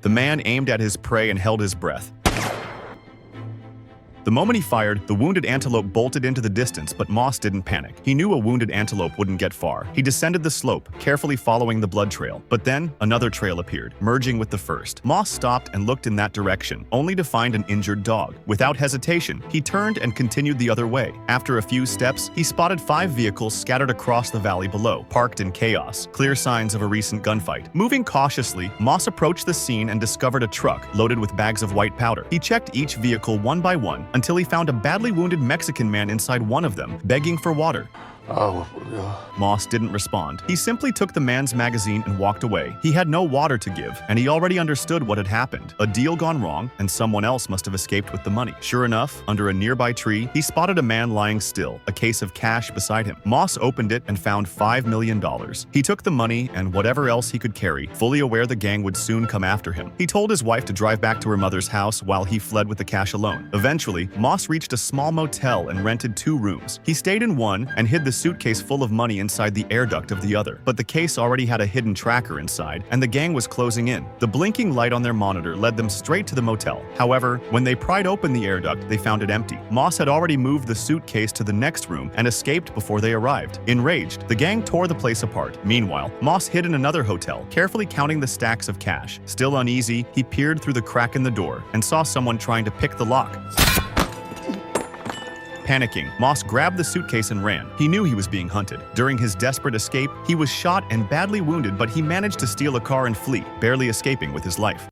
The man aimed at his prey and held his breath. The moment he fired, the wounded antelope bolted into the distance, but Moss didn't panic. He knew a wounded antelope wouldn't get far. He descended the slope, carefully following the blood trail. But then, another trail appeared, merging with the first. Moss stopped and looked in that direction, only to find an injured dog. Without hesitation, he turned and continued the other way. After a few steps, he spotted 5 vehicles scattered across the valley below, parked in chaos, clear signs of a recent gunfight. Moving cautiously, Moss approached the scene and discovered a truck loaded with bags of white powder. He checked each vehicle one by one, until he found a badly wounded Mexican man inside one of them, begging for water. Moss didn't respond. He simply took the man's magazine and walked away. He had no water to give, and he already understood what had happened. A deal gone wrong, and someone else must have escaped with the money. Sure enough, under a nearby tree, he spotted a man lying still, a case of cash beside him. Moss opened it and found $5 million. He took the money and whatever else he could carry, fully aware the gang would soon come after him. He told his wife to drive back to her mother's house while he fled with the cash alone. Eventually, Moss reached a small motel and rented 2 rooms. He stayed in one and hid the suitcase full of money inside the air duct of the other. But the case already had a hidden tracker inside, and the gang was closing in. The blinking light on their monitor led them straight to the motel. However, when they pried open the air duct, they found it empty. Moss had already moved the suitcase to the next room and escaped before they arrived. Enraged, the gang tore the place apart. Meanwhile, Moss hid in another hotel, carefully counting the stacks of cash. Still uneasy, he peered through the crack in the door and saw someone trying to pick the lock. Panicking, Moss grabbed the suitcase and ran. He knew he was being hunted. During his desperate escape, he was shot and badly wounded, but he managed to steal a car and flee, barely escaping with his life.